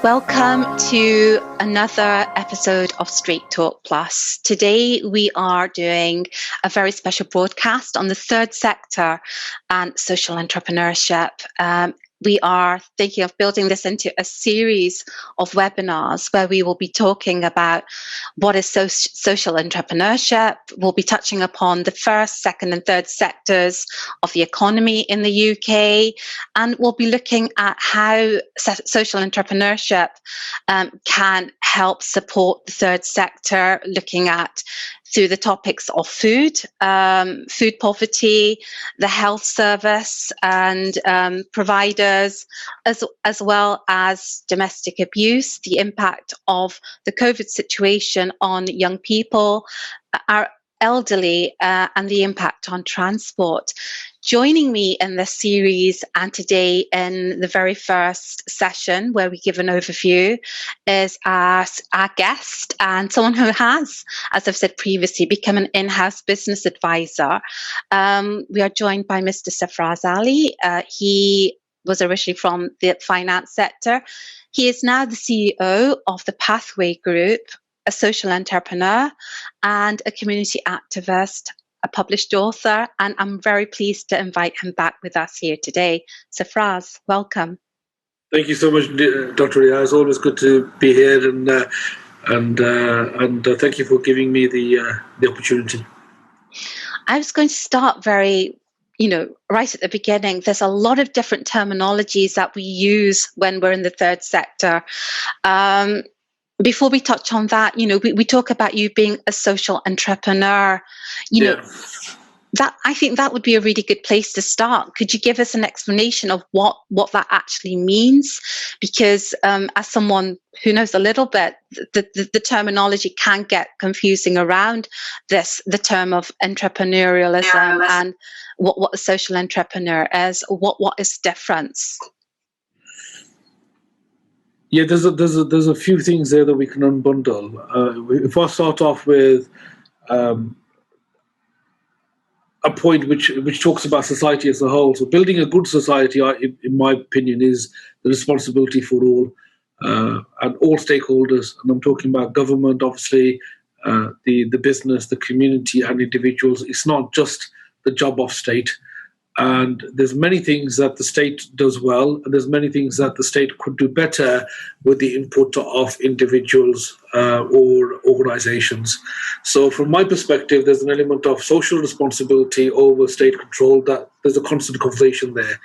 Welcome to another episode of Street Talk Plus. Today we are doing a very special broadcast on the third sector and social entrepreneurship. We are thinking of building this into a series of webinars where we will be talking about what is social entrepreneurship. We'll be touching upon the first, second and third sectors of the economy in the UK, and we'll be looking at how social entrepreneurship can help support the third sector, looking at through the topics of food, food poverty, the health service and providers, as well as domestic abuse, the impact of the COVID situation on young people, our elderly, and the impact on transport. Joining me in this series and today in the very first session where we give an overview is our guest and someone who has, as I've said previously, become an in-house business advisor. We are joined by Mr. Safaraz Ali. He was originally from the finance sector. He is now the CEO of the Pathway Group, a social entrepreneur and a community activist, a published author, and I'm very pleased to invite him back with us here today. Safaraz, welcome. Thank you so much, Dr. Riaz. Always good to be here, and thank you for giving me the opportunity. I was going to start right at the beginning. There's a lot of different terminologies that we use when we're in the third sector. Before we touch on that, we talk about you being a social entrepreneur. That I think that would be a really good place to start. Could you give us an explanation of what that actually means? Because as someone who knows a little bit, the terminology can get confusing around this, the term of entrepreneurialism and what a social entrepreneur is. What is the difference? Yeah, there's a few things there that we can unbundle. If I start off with a point which talks about society as a whole, so building a good society, in my opinion, is the responsibility for all and all stakeholders. And I'm talking about government, obviously, the business, the community, and individuals. It's not just the job of state. And there's many things that the state does well, and there's many things that the state could do better with the input of individuals or organizations. So from my perspective, there's an element of social responsibility over state control, that there's a constant conversation there.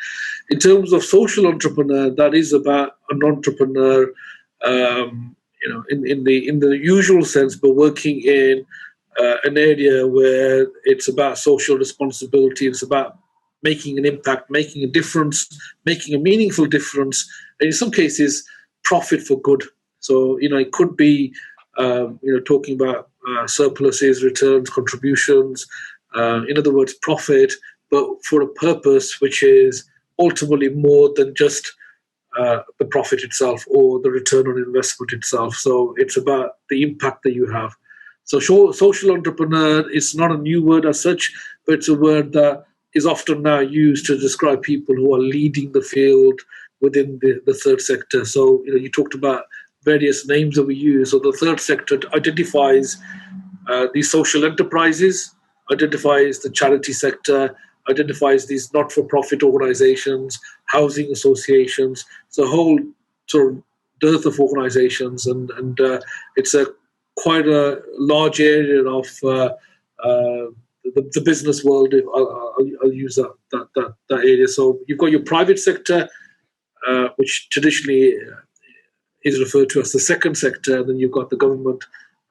In terms of social entrepreneur, that is about an entrepreneur, in the usual sense, but working in an area where it's about social responsibility, it's about making an impact, making a difference, making a meaningful difference, and in some cases, profit for good. So, it could be, talking about surpluses, returns, contributions, in other words, profit, but for a purpose which is ultimately more than just the profit itself or the return on investment itself. So it's about the impact that you have. So social entrepreneur is not a new word as such, but it's a word that is often now used to describe people who are leading the field within the third sector. So, you talked about various names that we use. So the third sector identifies these social enterprises, identifies the charity sector, identifies these not-for-profit organizations, housing associations. So a whole sort of dearth of organizations, and it's quite a large area of the business world. I'll use that area. So you've got your private sector, which traditionally is referred to as the second sector, and then you've got the government,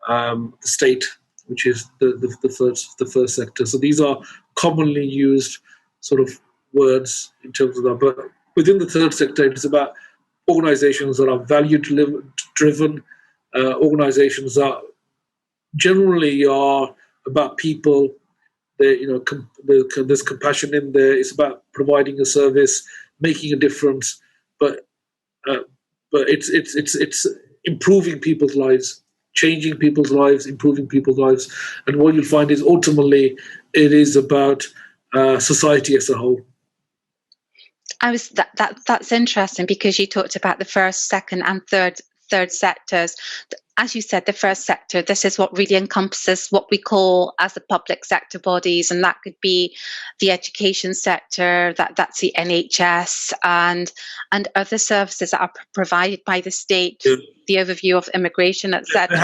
the state, which is the first sector. So these are commonly used sort of words in terms of that. But within the third sector, it's about organizations that are value-driven, organizations that generally are about people. There's compassion in there. It's about providing a service, making a difference, but it's improving people's lives, changing people's lives, improving people's lives. And what you'll find is ultimately it is about society as a whole. That's interesting, because you talked about the first, second, and third sectors. As you said, the first sector, this is what really encompasses what we call as the public sector bodies, and that could be the education sector, that's the NHS, and other services that are provided by the state, Yeah. the overview of immigration, etc. There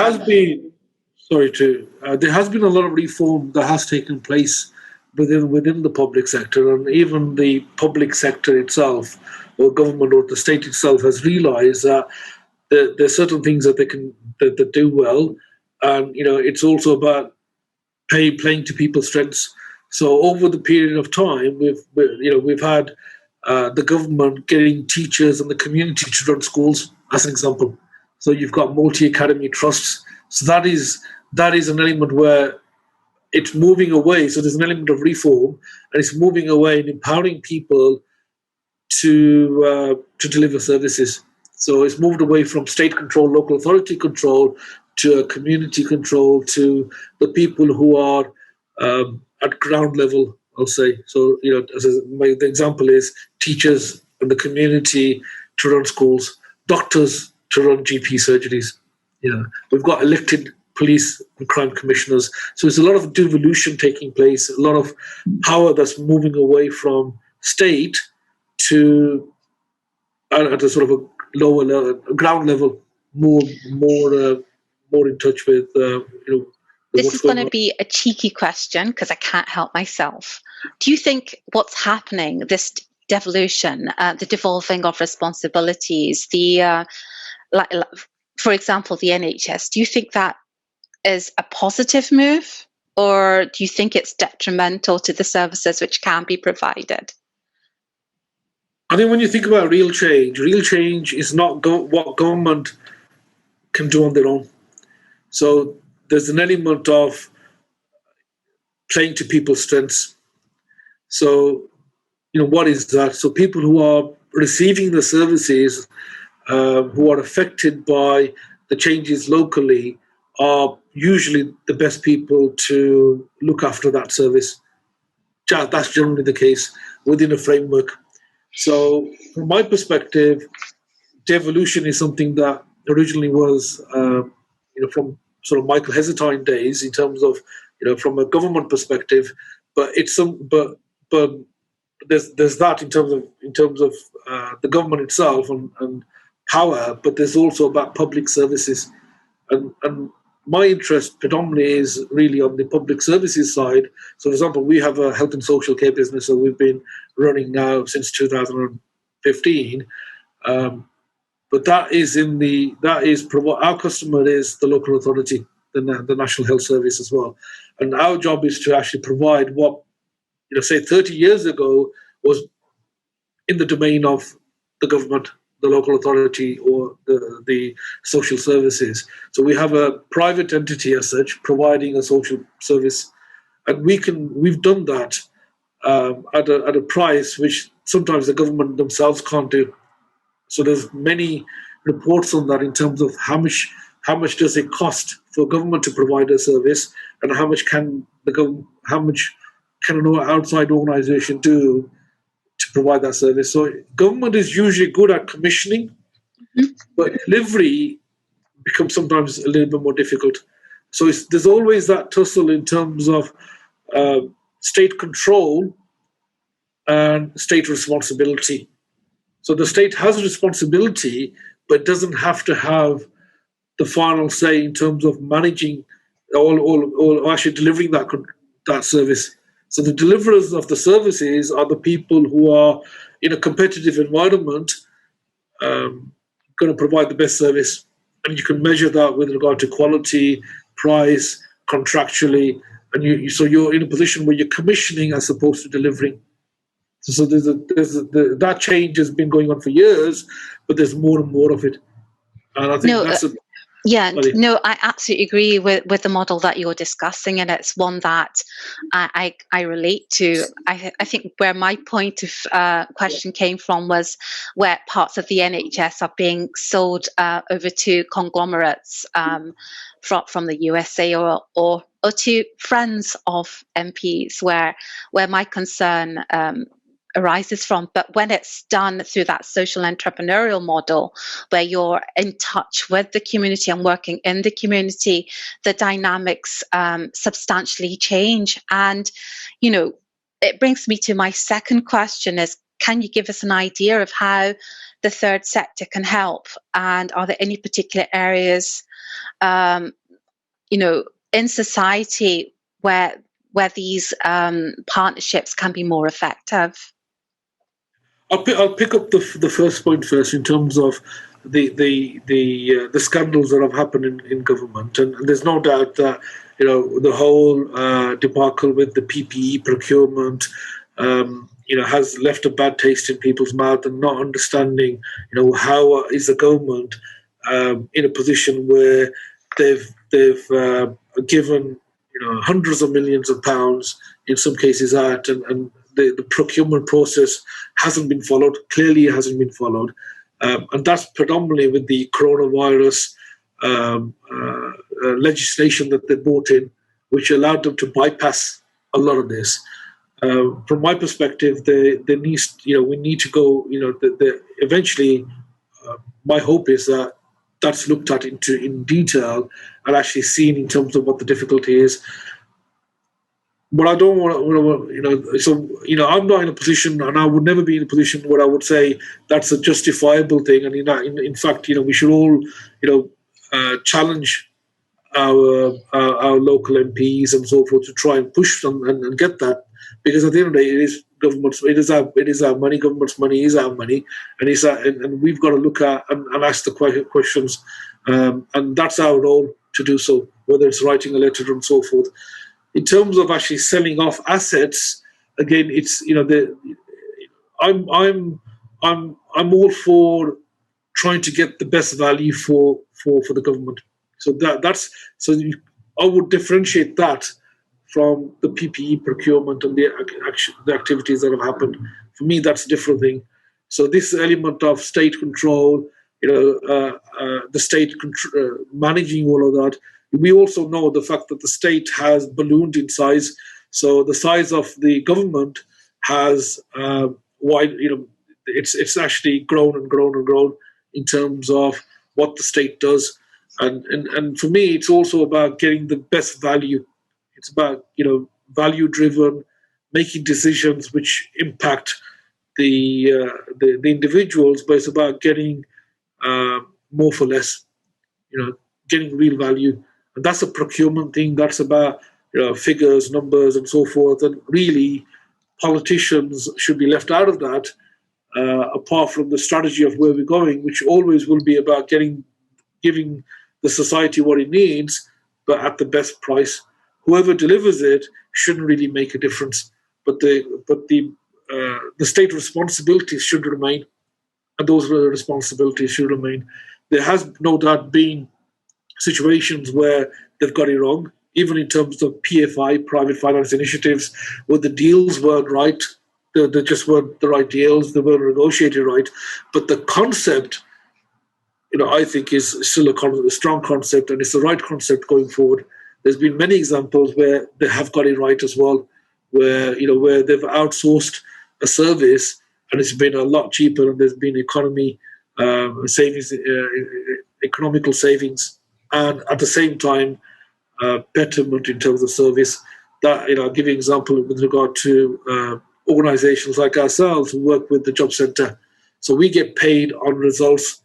has been a lot of reform that has taken place within the public sector, and even the public sector itself, or government or the state itself, has realised that there's certain things that they do well, and it's also about playing to people's strengths. So over the period of time, we've had the government getting teachers and the community to run schools, as an example. So you've got multi-academy trusts. So that is an element where it's moving away. So there's an element of reform, and it's moving away and empowering people to deliver services. So it's moved away from state control, local authority control, to community control, to the people who are at ground level, I'll say. So, the example is teachers and the community to run schools, doctors to run GP surgeries. We've got elected police and crime commissioners. So there's a lot of devolution taking place, a lot of power that's moving away from state to at a sort of a lower level, ground level, more in touch with This is going to be a cheeky question, because I can't help myself. Do you think what's happening, this devolution, the devolving of responsibilities, for example, the NHS, do you think that is a positive move, or do you think it's detrimental to the services which can be provided? I think when you think about real change is not what government can do on their own. So there's an element of playing to people's strengths. So, what is that? So people who are receiving the services, who are affected by the changes locally, are usually the best people to look after that service. That's generally the case within a framework. So from my perspective, devolution is something that originally was, from sort of Michael Heseltine days, in terms of, from a government perspective, but there's that in terms of the government itself and power, but there's also about public services, and my interest predominantly is really on the public services side. So, for example, we have a health and social care business that we've been running now since 2015. But our customer is the local authority, the National Health Service as well. And our job is to actually provide what, say 30 years ago was in the domain of the government, the local authority, or the social services. So we have a private entity as such providing a social service, and we've done that at a price which sometimes the government themselves can't do. So there's many reports on that in terms of how much does it cost for government to provide a service, and how much can an outside organisation do to provide that service. So government is usually good at commissioning, but delivery becomes sometimes a little bit more difficult. So there's always that tussle in terms of state control and state responsibility. So the state has a responsibility, but doesn't have to have the final say in terms of managing or actually delivering that service. So the deliverers of the services are the people who are in a competitive environment, going to provide the best service. And you can measure that with regard to quality, price, contractually, and so you're in a position where you're commissioning as opposed to delivering. So that change has been going on for years, but there's more and more of it. And I think I absolutely agree with the model that you're discussing, and it's one that I relate to. I think where my point of question came from was where parts of the NHS are being sold over to conglomerates from the USA or to friends of MPs, where my concern arises from. But when it's done through that social entrepreneurial model, where you're in touch with the community and working in the community, the dynamics substantially change. And, you know, it brings me to my second question is, can you give us an idea of how the third sector can help? And are there any particular areas, you know, in society where these partnerships can be more effective? I'll pick up the first point first in terms of the scandals that have happened in government, and there's no doubt that, you know, the whole debacle with the PPE procurement, you know, has left a bad taste in people's mouth, and not understanding, you know, how is the government in a position where they've given, you know, hundreds of millions of pounds in some cases out, and the procurement process hasn't been followed. Clearly, it hasn't been followed, and that's predominantly with the coronavirus legislation that they brought in, which allowed them to bypass a lot of this. From my perspective, we need to go. You know, eventually, my hope is that that's looked at in detail and actually seen in terms of what the difficulty is. But I don't want to, you know, so, you know, I'm not in a position, and I would never be in a position where I would say that's a justifiable thing. And in fact, you know, we should all, you know, challenge our local MPs and so forth to try and push them and get that, because at the end of the day, it is government's, it is our money. Government's money is our money, and and we've got to look at and ask the questions, and that's our role to do so, whether it's writing a letter and so forth. In terms of actually selling off assets, again, it's, you know, I'm all for trying to get the best value for the government. So I would differentiate that from the PPE procurement and the activities that have happened. For me, that's a different thing. So this element of state control, you know, the state managing all of that. We also know the fact that the state has ballooned in size. So the size of the government has it's actually grown and grown and grown in terms of what the state does. And for me, it's also about getting the best value. It's about, you know, value driven, making decisions which impact the individuals, but it's about getting more for less, you know, getting real value. And that's a procurement thing. That's about, you know, figures, numbers, and so forth. And really, politicians should be left out of that, apart from the strategy of where we're going, which always will be about giving the society what it needs, but at the best price. Whoever delivers it shouldn't really make a difference. But the state responsibilities should remain, and those responsibilities should remain. There has no doubt been situations where they've got it wrong, even in terms of PFI, private finance initiatives, where the deals weren't right. They just weren't the right deals. They weren't negotiated right. But the concept, you know, I think is still a strong concept, and it's the right concept going forward. There's been many examples where they have got it right as well, where they've outsourced a service and it's been a lot cheaper, and there's been economical savings, and at the same time, betterment in terms of service. That, you know, I'll give you an example with regard to organisations like ourselves who work with the job centre. So we get paid on results.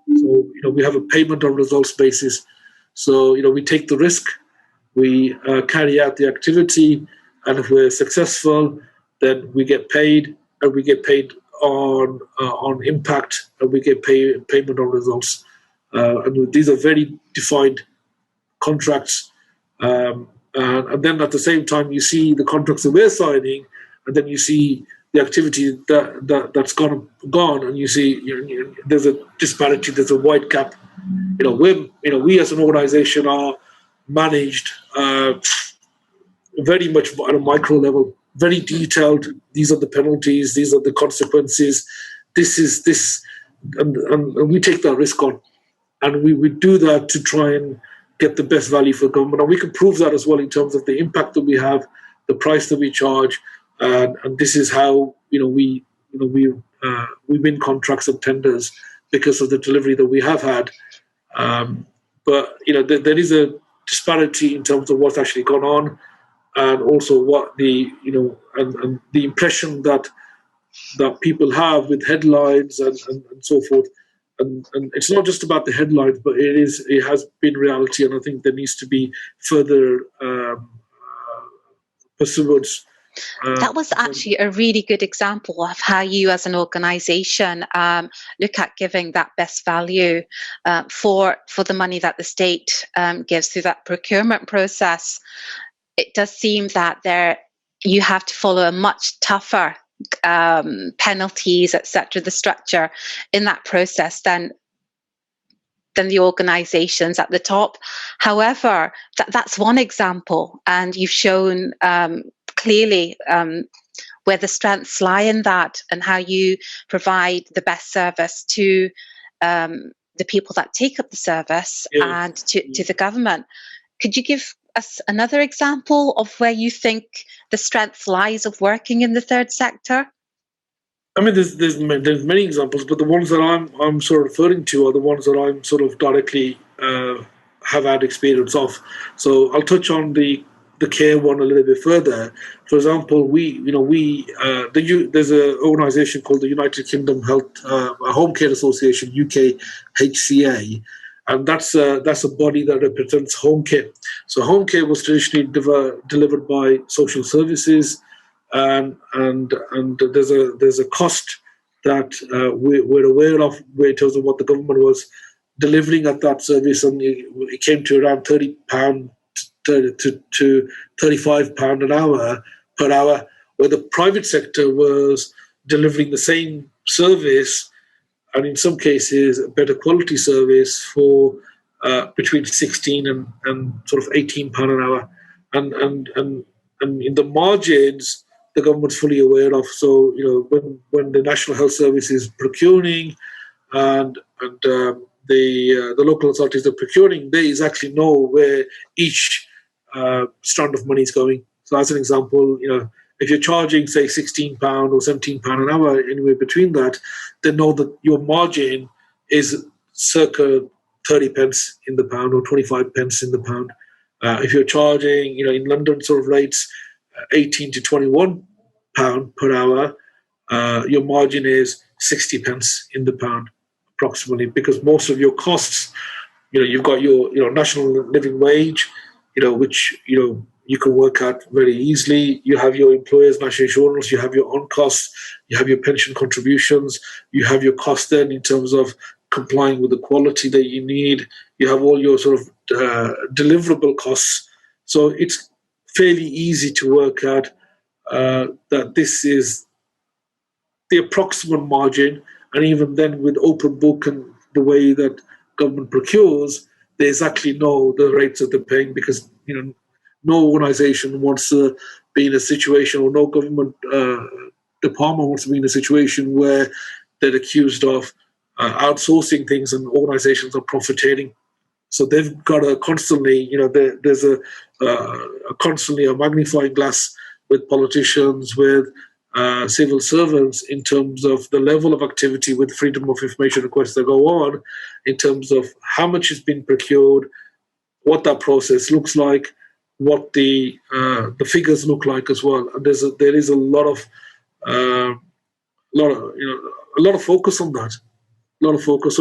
So, you know, we have a payment on results basis. So, you know, we take the risk, we carry out the activity, and if we're successful, then we get paid, and we get paid on impact, and we get payment on results. And these are very defined contracts. And then at the same time, you see the contracts that we're signing, and then you see the activity that's gone, and you see, you know, there's a disparity, there's a wide gap. We as an organisation are managed very much at a micro level, very detailed. These are the penalties, these are the consequences. And we take that risk on, and we do that to try and get the best value for government. And we can prove that as well in terms of the impact that we have, the price that we charge, and this is how we win contracts and tenders because of the delivery that we have had. But there is a disparity in terms of what's actually gone on, and also what the and the impression that people have with headlines and so forth. And it's not just about the headlines, but it has been reality, and I think there needs to be further pursuance. That was actually a really good example of how you as an organisation look at giving that best value for the money that the state gives through that procurement process. It does seem that you have to follow a much tougher penalties, etc., the structure in that process than the organisations at the top. However, that's one example, and you've shown clearly where the strengths lie in that, and how you provide the best service to the people that take up the service and to the government. Could you give us another example of where you think the strength lies of working in the third sector? I mean, there's many examples, but the ones that I'm sort of referring to are the ones that I'm sort of directly have had experience of. So I'll touch on the care one a little bit further. For example, there's an organisation called the United Kingdom Home Care Association, UKHCA, and that's a body that represents home care. So home care was traditionally delivered by social services, and there's a cost that we're aware of in terms of what the government was delivering at that service, and it came to around £30 to £35 an hour per hour, where the private sector was delivering the same service, and in some cases a better quality service for between £16 and sort of £18 an hour, and in the margins the government's fully aware of. So when the National Health Service is procuring and the local authorities are procuring, they exactly know where each strand of money is going. So as an example, if you're charging, say, £16 or £17 an hour, anywhere between that, they know that your margin is circa 30 pence in the pound or 25 pence in the pound. If you're charging, in London sort of rates, 18 to 21 pound per hour, your margin is 60 pence in the pound approximately, because most of your costs, you've got your national living wage, which you can work out very easily. You have your employer's national insurance, you have your own costs, you have your pension contributions, you have your costs then in terms of complying with the quality that you need, you have all your sort of deliverable costs. So it's fairly easy to work out that this is the approximate margin, and even then with open book and the way that government procures, they exactly know the rates that they're paying, because no organisation wants to be in a situation, or no government department wants to be in a situation where they're accused of outsourcing things and organisations are profiteering. So they've got to constantly, there's a constantly a magnifying glass with politicians, with civil servants, in terms of the level of activity with freedom of information requests that go on, in terms of how much has been procured, what that process looks like, what the figures look like as well. And there is a lot of focus on that. A lot of focus.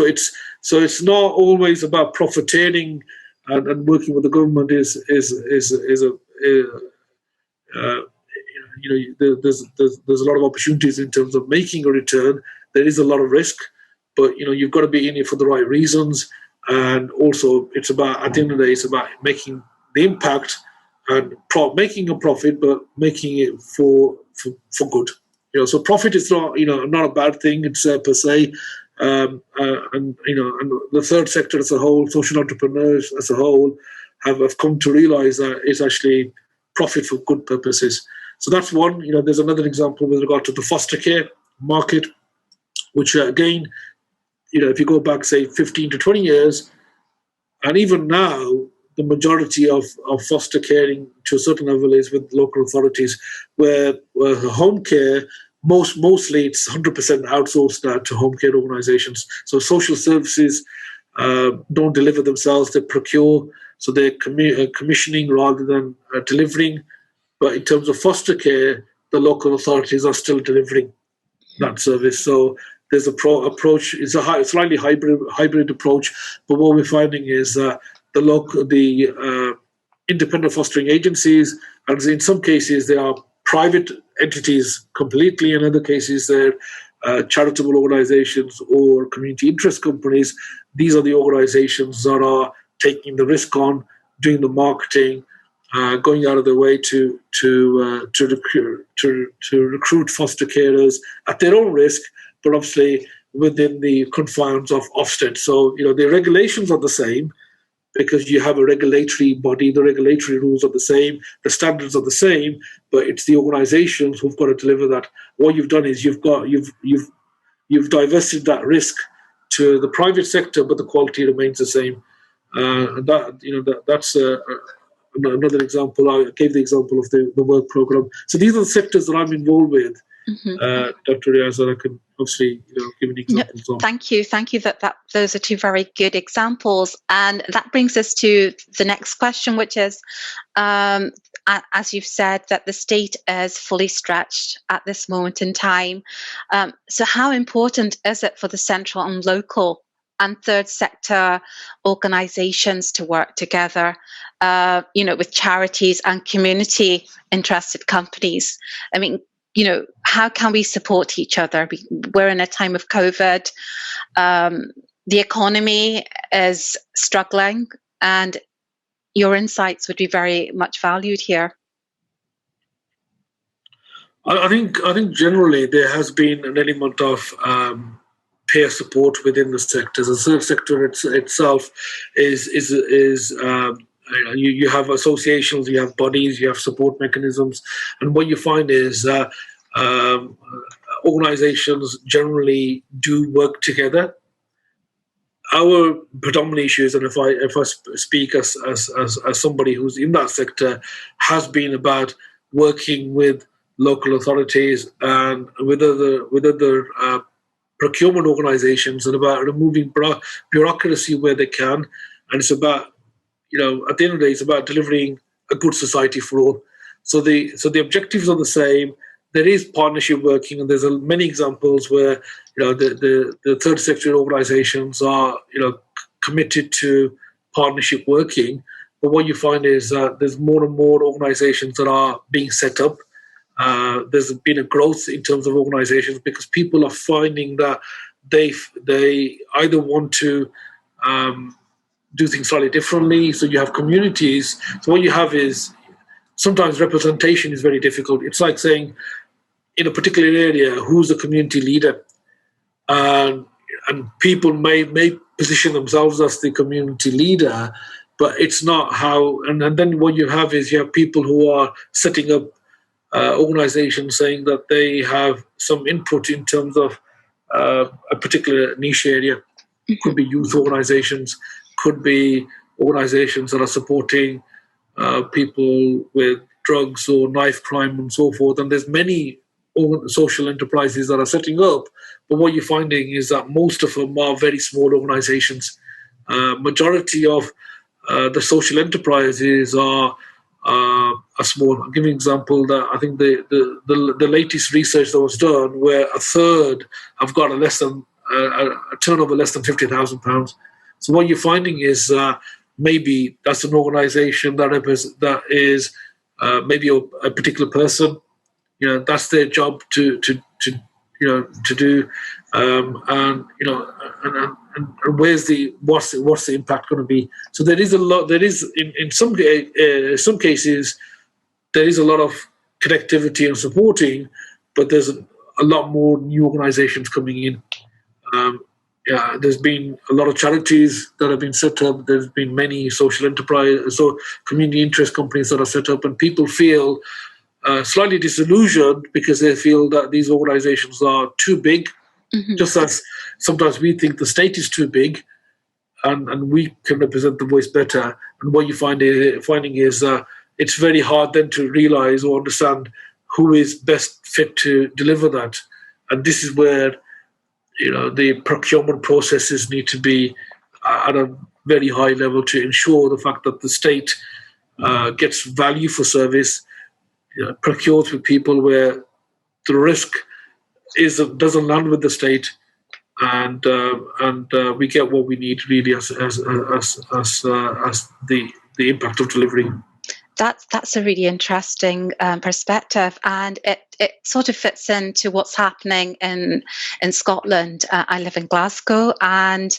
So it's not always about profiteering and working with the government. There's a lot of opportunities in terms of making a return. There is a lot of risk, but you've got to be in it for the right reasons. And also, it's about, at the end of the day, it's about making the impact and making a profit, but making it for good. So profit is not not a bad thing. It's per se. And the third sector as a whole, social entrepreneurs as a whole, have come to realise that it's actually profit for good purposes. So that's one. There's another example with regard to the foster care market, which again, if you go back, say, 15 to 20 years, and even now, the majority of foster caring to a certain level is with local authorities, where home care, mostly it's 100% outsourced now to home care organizations. So social services don't deliver themselves, they procure, so they're commissioning rather than delivering. But in terms of foster care, the local authorities are still delivering that service. So there's approach. It's a slightly hybrid approach. But what we're finding is that the independent fostering agencies, and in some cases they are private entities completely. In other cases, they're charitable organizations or community interest companies. These are the organizations that are taking the risk on, doing the marketing, going out of their way to recruit foster carers at their own risk, but obviously within the confines of Ofsted. So, the regulations are the same because you have a regulatory body, the regulatory rules are the same, the standards are the same, but it's the organizations who've got to deliver that. What you've done is you've divested that risk to the private sector, but the quality remains the same. That's another example. I gave the example of the work program. So these are the sectors that I'm involved with, Dr. Riaz, that I can obviously give an example. No, thank you. That those are two very good examples, and that brings us to the next question, which is, as you've said, that the state is fully stretched at this moment in time. So how important is it for the central and local and third sector organizations to work together, with charities and community interested companies? I mean, how can we support each other? We're in a time of COVID. The economy is struggling, and your insights would be very much valued here. I think generally there has been an element of peer support within the sectors. The third sector itself is you have associations, you have bodies, you have support mechanisms, and what you find is that organizations generally do work together. Our predominant issues, and if I speak as somebody who's in that sector, has been about working with local authorities and with other procurement organizations, and about removing bureaucracy where they can. And it's about, at the end of the day, it's about delivering a good society for all. So the objectives are the same. There is partnership working, and there's many examples where the third sector organizations are committed to partnership working. But what you find is that there's more and more organizations that are being set up. There's been a growth in terms of organizations because people are finding that they either want to do things slightly differently. So you have communities. So what you have is sometimes representation is very difficult. It's like saying, in a particular area, who's the community leader? And people may position themselves as the community leader, but it's not how. And then what you have is you have people who are setting up organizations saying that they have some input in terms of a particular niche area. It could be youth organizations, could be organizations that are supporting people with drugs or knife crime and so forth. And there's many social enterprises that are setting up, but what you're finding is that most of them are very small organizations. Majority of the social enterprises are small. I'll give you an example that I think the latest research that was done, where a third have got a turnover less than £50,000. So what you're finding is maybe that's an organization that is maybe a particular person. That's their job to do, and what's the impact going to be? So there is a lot. There is in some cases there is a lot of connectivity and supporting, but there's a lot more new organizations coming in. There's been a lot of charities that have been set up. There's been many social enterprise, so community interest companies that are set up, and people feel slightly disillusioned because they feel that these organizations are too big. Just as sometimes we think the state is too big, and we can represent the voice better. And what you finding is it's very hard then to realize or understand who is best fit to deliver that. And this is where the procurement processes need to be at a very high level to ensure the fact that the state gets value for service, procures with people where the risk doesn't land with the state, and we get what we need really as the impact of delivery. That's a really interesting perspective, and it sort of fits into what's happening in Scotland. I live in Glasgow, and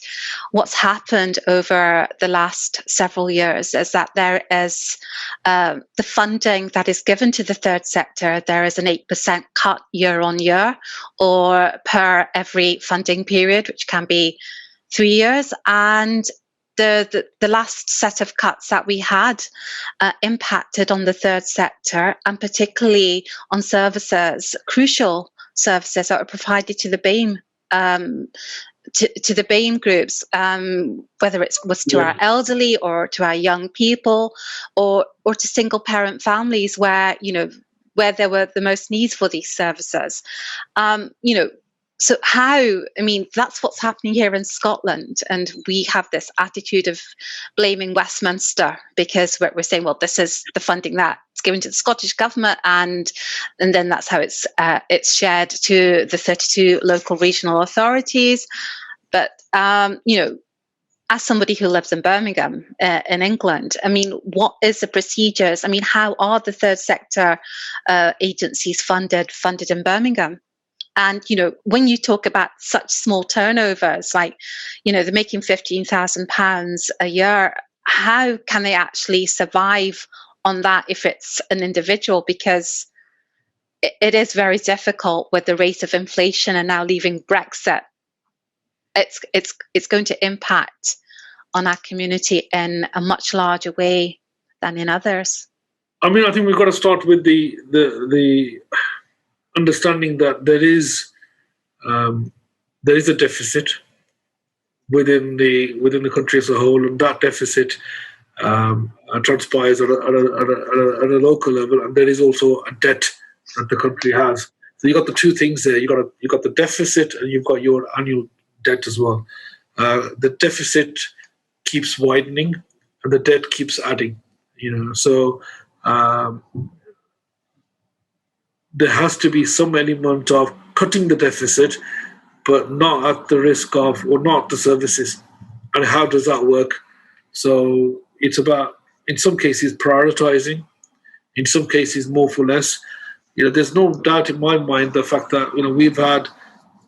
what's happened over the last several years is that there is the funding that is given to the third sector. There is an 8% cut year on year, or per every funding period, which can be 3 years, and the last set of cuts that we had impacted on the third sector, and particularly on services, crucial services that are provided to the BAME, to the BAME groups, whether it was to our elderly or to our young people, or to single parent families where there were the most needs for these services. So that's what's happening here in Scotland, and we have this attitude of blaming Westminster because we're saying, well, this is the funding that's given to the Scottish government, and then that's how it's shared to the 32 local regional authorities. But as somebody who lives in Birmingham, in England, what is the procedures? How are the third sector agencies funded in Birmingham? And, when you talk about such small turnovers, like, they're making £15,000 a year, how can they actually survive on that if it's an individual? Because it is very difficult with the rate of inflation and now leaving Brexit. It's going to impact on our community in a much larger way than in others. I think we've got to start with the understanding that there is a deficit within the country as a whole, and that deficit transpires at a local level, and there is also a debt that the country has. So you got the two things there. You got the deficit, and you've got your annual debt as well. The deficit keeps widening, and the debt keeps adding. So. There has to be some element of cutting the deficit, but not at the risk of, or not the services. And how does that work? So it's about, in some cases, prioritizing, in some cases, more for less. There's no doubt in my mind the fact that, we've had,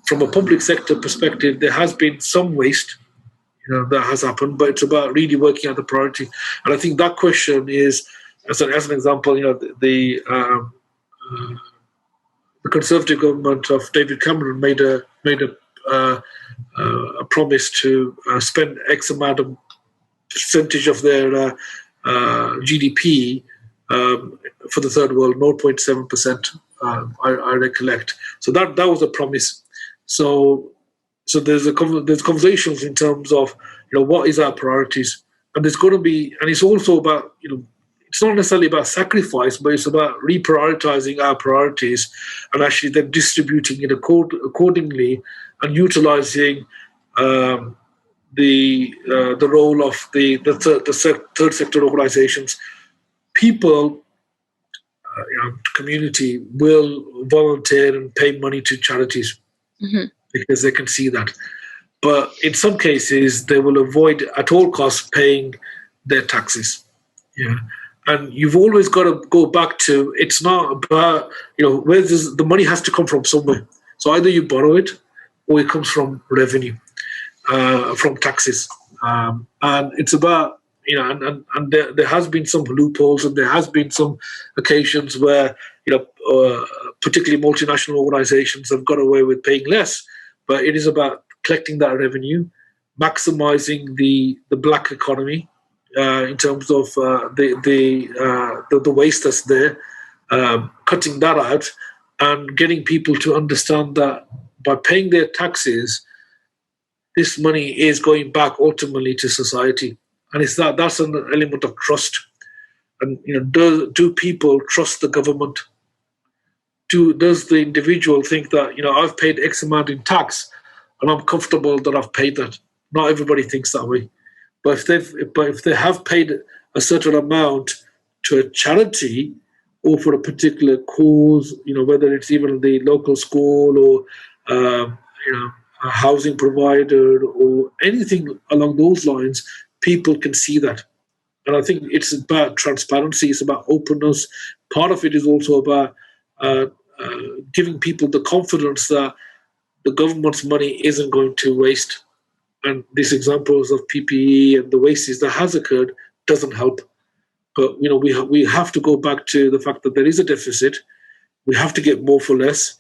from a public sector perspective, there has been some waste, that has happened, but it's about really working out the priority. And I think that question is, as an example, the Conservative government of David Cameron made a promise to spend X amount of percentage of their GDP for the third world, 0.7%. I recollect. So that was a promise. So there's conversations in terms of what is our priorities, and there's going to be, and it's also about it's not necessarily about sacrifice, but it's about reprioritizing our priorities and actually then distributing it accordingly, and utilizing the role of the third sector organizations. People, community will volunteer and pay money to charities because they can see that. But in some cases, they will avoid at all costs paying their taxes. And you've always got to go back to, it's not about, where the money has to come from somewhere. So either you borrow it or it comes from revenue, from taxes. And it's about, and there has been some loopholes, and there has been some occasions where, particularly multinational organizations have got away with paying less. But it is about collecting that revenue, maximizing the black economy, in terms of the waste that's there, cutting that out, and getting people to understand that by paying their taxes, this money is going back ultimately to society, and it's that's an element of trust. And do people trust the government? Does the individual think that I've paid X amount in tax, and I'm comfortable that I've paid that? Not everybody thinks that way. But if they have paid a certain amount to a charity or for a particular cause, whether it's even the local school or a housing provider or anything along those lines, people can see that. And I think it's about transparency. It's about openness. Part of it is also about giving people the confidence that the government's money isn't going to waste. And these examples of PPE and the wastage that has occurred doesn't help. But we have to go back to the fact that there is a deficit. We have to get more for less.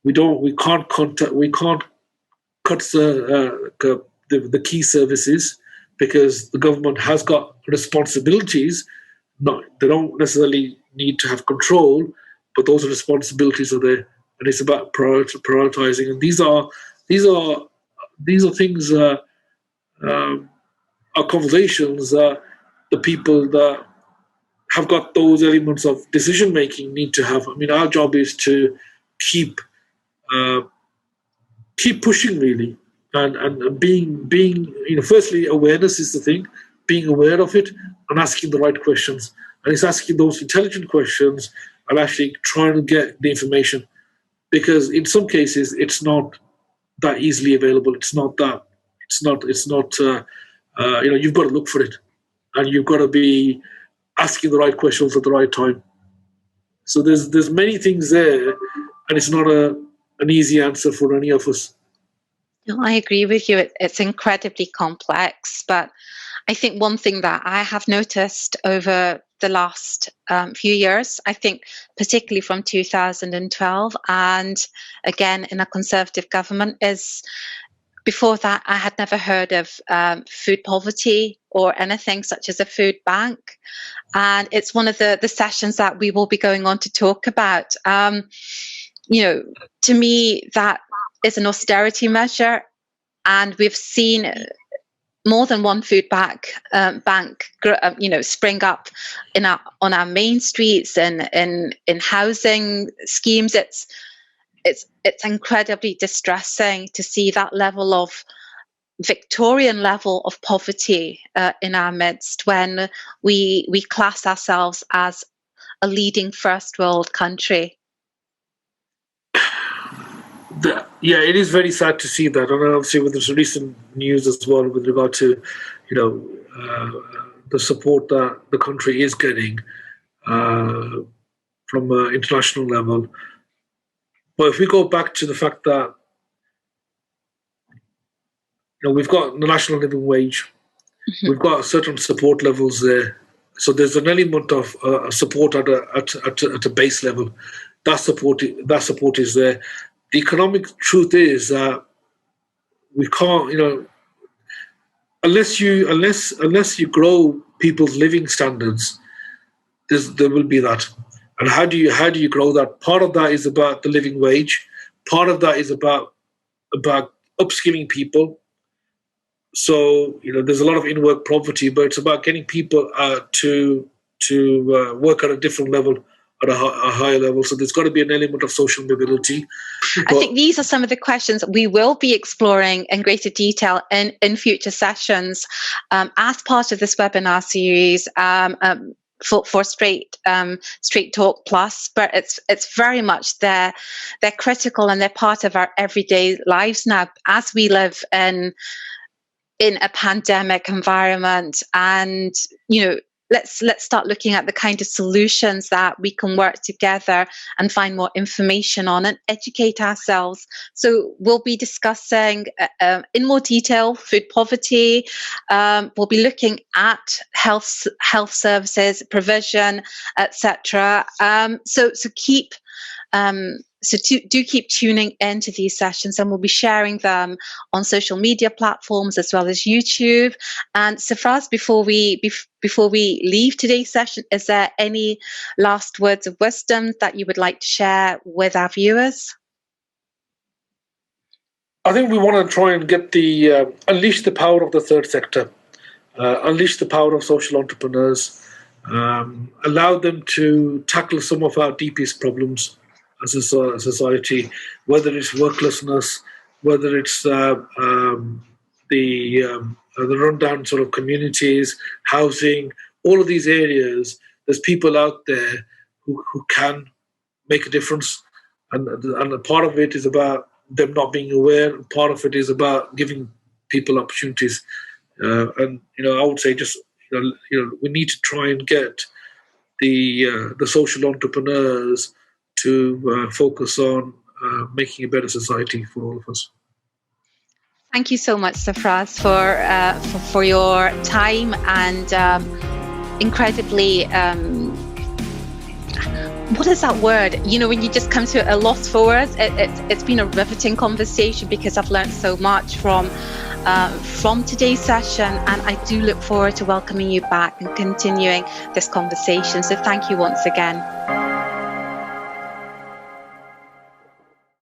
We can't cut the key services, because the government has got responsibilities. No, they don't necessarily need to have control, but those responsibilities are there, and it's about prioritizing. And these are things, are conversations that the people that have got those elements of decision making need to have. I mean, our job is to keep pushing, really, and being firstly, awareness is the thing, being aware of it and asking the right questions. And it's asking those intelligent questions and actually trying to get the information, because in some cases it's not that easily available. It's not. You've got to look for it, and you've got to be asking the right questions at the right time. So there's many things there, and it's not an easy answer for any of us. No, I agree with you. It's incredibly complex, but I think one thing that I have noticed over the last few years, I think particularly from 2012 and again in a Conservative government, is before that I had never heard of food poverty or anything such as a food bank. And it's one of the sessions that we will be going on to talk about. To me, that is an austerity measure, and we've seen more than one food bank, spring up on our main streets and in housing schemes. It's incredibly distressing to see that level of Victorian level of poverty in our midst, when we class ourselves as a leading first world country. It is very sad to see that, and obviously with this recent news as well, with regard to the support that the country is getting from an international level. But if we go back to the fact that we've got the national living wage, we've got certain support levels there. So there's an element of support at a base level. That support is there. The economic truth is that we can't, unless you grow people's living standards, there will be that. And how do you grow that? Part of that is about the living wage. Part of that is about upskilling people. So there's a lot of in-work poverty, but it's about getting people to work at a different level, at a higher level. So there's got to be an element of social mobility. I think these are some of the questions we will be exploring in greater detail in future sessions as part of this webinar series for Straight Talk Plus. But it's very much they're critical, and they're part of our everyday lives now as we live in a pandemic environment. And let's start looking at the kind of solutions that we can work together and find more information on and educate ourselves. So we'll be discussing in more detail food poverty. We'll be looking at health services provision, etc. So do keep tuning into these sessions, and we'll be sharing them on social media platforms as well as YouTube. And Safaraz, before we leave today's session, is there any last words of wisdom that you would like to share with our viewers? I think we want to try and get unleash the power of the third sector, unleash the power of social entrepreneurs, allow them to tackle some of our deepest problems as a society, whether it's worklessness, whether it's the rundown sort of communities, housing, all of these areas. There's people out there who can make a difference, and a part of it is about them not being aware. Part of it is about giving people opportunities, and I would say just we need to try and get the social entrepreneurs to focus on making a better society for all of us. Thank you so much, Safaraz, for your time and incredibly. What is that word? When you just come to a loss for words, it's been a riveting conversation because I've learned so much from today's session, and I do look forward to welcoming you back and continuing this conversation. So thank you once again.